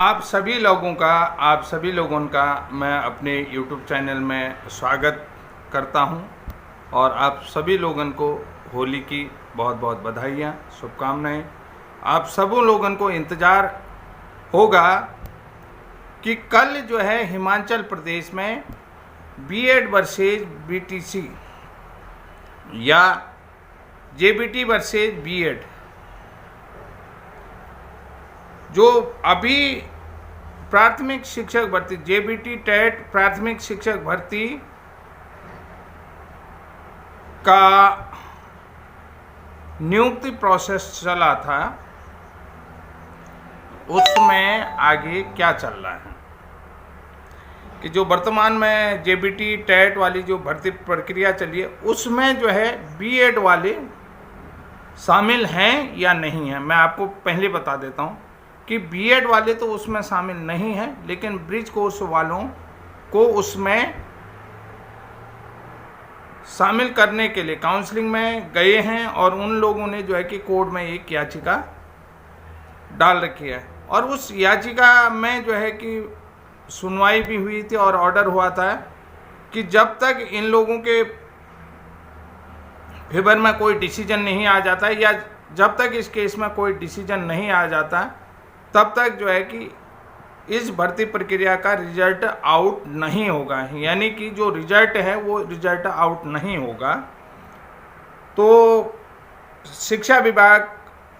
आप सभी लोगों का मैं अपने YouTube चैनल में स्वागत करता हूं और आप सभी लोगों को होली की बहुत बहुत बधाइयाँ, शुभकामनाएं। आप सबों लोगों को इंतज़ार होगा कि कल जो है हिमाचल प्रदेश में बीएड वर्सेज बीटीसी या जेबीटी वर्सेज बीएड, जो अभी प्राथमिक शिक्षक भर्ती जेबीटी टेट प्राथमिक शिक्षक भर्ती का नियुक्ति प्रोसेस चला था, उसमें आगे क्या चल रहा है कि जो वर्तमान में जेबीटी टेट वाली जो भर्ती प्रक्रिया चली है उसमें जो है बीएड वाले शामिल हैं या नहीं हैं। मैं आपको पहले बता देता हूं कि बीएड वाले तो उसमें शामिल नहीं हैं, लेकिन ब्रिज कोर्स वालों को उसमें शामिल करने के लिए काउंसलिंग में गए हैं और उन लोगों ने जो है कि कोर्ट में एक याचिका डाल रखी है और उस याचिका में जो है कि सुनवाई भी हुई थी और ऑर्डर हुआ था कि जब तक इन लोगों के फेवर में कोई डिसीजन नहीं आ जाता है या जब तक इस केस में कोई डिसीजन नहीं आ जाता तब तक जो है कि इस भर्ती प्रक्रिया का रिजल्ट आउट नहीं होगा, यानी कि जो रिजल्ट है वो रिजल्ट आउट नहीं होगा। तो शिक्षा विभाग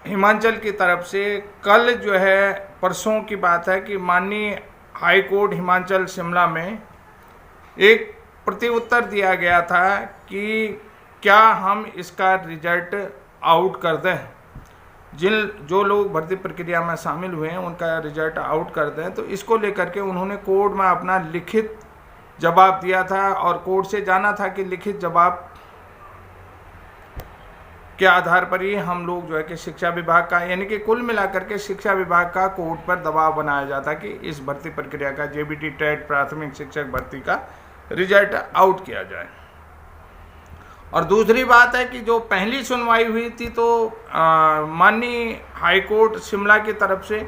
हिमाचल की तरफ से कल जो है परसों की बात है कि माननीय हाई कोर्ट हिमाचल शिमला में एक प्रत्युत्तर दिया गया था कि क्या हम इसका रिजल्ट आउट कर दें, जो लोग भर्ती प्रक्रिया में शामिल हुए हैं उनका रिजल्ट आउट कर दें। तो इसको लेकर के उन्होंने कोर्ट में अपना लिखित जवाब दिया था और कोर्ट से जाना था कि लिखित जवाब के आधार पर ही हम लोग जो है कि शिक्षा विभाग का, यानी कि कुल मिलाकर के शिक्षा विभाग का कोर्ट पर दबाव बनाया जाता कि इस भर्ती प्रक्रिया का जेबीटी टेट प्राथमिक शिक्षक भर्ती का रिजल्ट आउट किया जाए। और दूसरी बात है कि जो पहली सुनवाई हुई थी तो माननीय हाई कोर्ट शिमला की तरफ से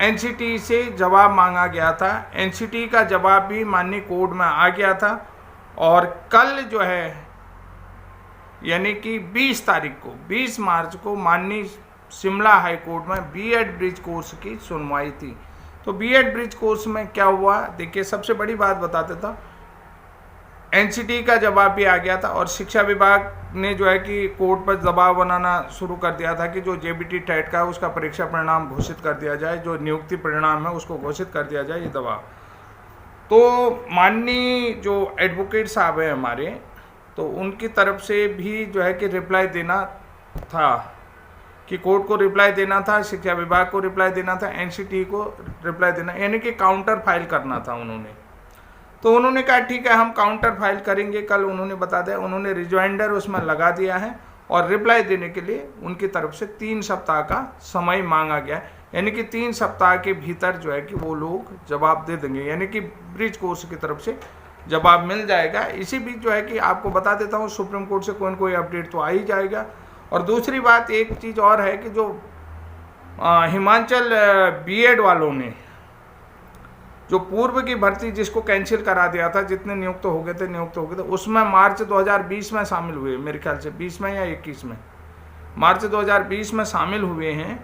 एनसीटी से जवाब मांगा गया था। एनसीटी का जवाब भी माननीय कोर्ट में आ गया था और कल जो है यानी कि 20 मार्च को माननीय शिमला हाई कोर्ट में बीएड ब्रिज कोर्स की सुनवाई थी। तो बीएड ब्रिज कोर्स में क्या हुआ, देखिए सबसे बड़ी बात बता देता हूँ। एनसीटी का जवाब भी आ गया था और शिक्षा विभाग ने जो है कि कोर्ट पर दबाव बनाना शुरू कर दिया था कि जो जेबीटी टेट का है उसका परीक्षा परिणाम घोषित कर दिया जाए, जो नियुक्ति परिणाम है उसको घोषित कर दिया जाए, ये दबाव। तो माननीय जो एडवोकेट साहब हैं हमारे, तो उनकी तरफ से भी जो है कि रिप्लाई देना था कि कोर्ट को रिप्लाई देना था, शिक्षा विभाग को रिप्लाई देना था, एनसीटी को रिप्लाई देना, यानी कि काउंटर फाइल करना था उन्होंने। तो उन्होंने कहा ठीक है हम काउंटर फाइल करेंगे, कल उन्होंने बता दिया, उन्होंने रिजॉइंडर उसमें लगा दिया है और रिप्लाई देने के लिए उनकी तरफ से 3 सप्ताह का समय मांगा गया है, यानी कि 3 सप्ताह के भीतर जो है कि वो लोग जवाब दे देंगे, यानी कि ब्रिज कोर्स की तरफ से जवाब मिल जाएगा। इसी बीच जो है कि आपको बता देता हूँ सुप्रीम कोर्ट से कोई न कोई अपडेट तो आ ही जाएगा। और दूसरी बात एक चीज़ और है कि जो हिमाचल बीएड वालों ने जो पूर्व की भर्ती जिसको कैंसिल करा दिया था, जितने नियुक्त हो गए थे उसमें मार्च 2020 में शामिल हुए, मेरे ख्याल से 20 में या 21 में, मार्च 2020 में शामिल हुए हैं।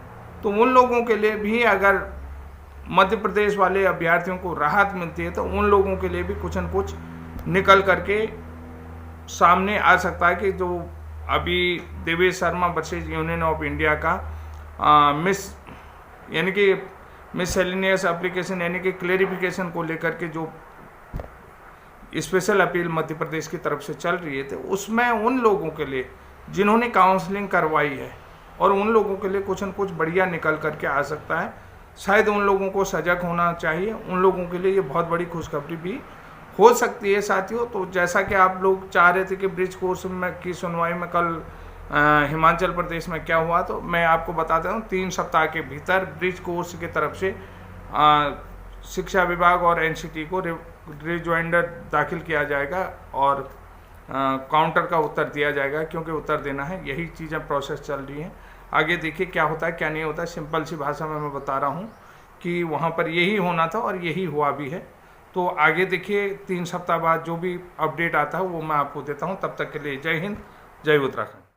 तो उन लोगों के लिए भी अगर मध्य प्रदेश वाले अभ्यर्थियों को राहत मिलती है तो उन लोगों के लिए भी कुछ न कुछ निकल करके सामने आ सकता है कि जो अभी Devesh Sharma versus union of India का यानी कि मिससेलेनियस एप्लीकेशन यानी कि क्लेरिफिकेशन को लेकर के जो स्पेशल अपील मध्य प्रदेश की तरफ से चल रही है, तो उसमें उन लोगों के लिए जिन्होंने काउंसलिंग करवाई है और उन लोगों के लिए कुछ न कुछ बढ़िया निकल करके आ सकता है। शायद उन लोगों को सजग होना चाहिए, उन लोगों के लिए ये बहुत बड़ी खुशखबरी भी हो सकती है साथियों। तो जैसा कि आप लोग चाह रहे थे कि ब्रिज कोर्स में की सुनवाई में कल हिमाचल प्रदेश में क्या हुआ, तो मैं आपको बताता हूँ 3 सप्ताह के भीतर ब्रिज कोर्स की तरफ से शिक्षा विभाग और एनसीटी को रिजॉइंडर दाखिल किया जाएगा और काउंटर का उत्तर दिया जाएगा, क्योंकि उत्तर देना है। यही चीज़ें प्रोसेस चल रही हैं। आगे देखिए क्या होता है क्या नहीं होता है। सिंपल सी भाषा में मैं बता रहा हूँ कि वहाँ पर यही होना था और यही हुआ भी है। तो आगे देखिए 3 सप्ताह बाद जो भी अपडेट आता है वो मैं आपको देता हूँ। तब तक के लिए जय हिंद, जय उत्तराखंड।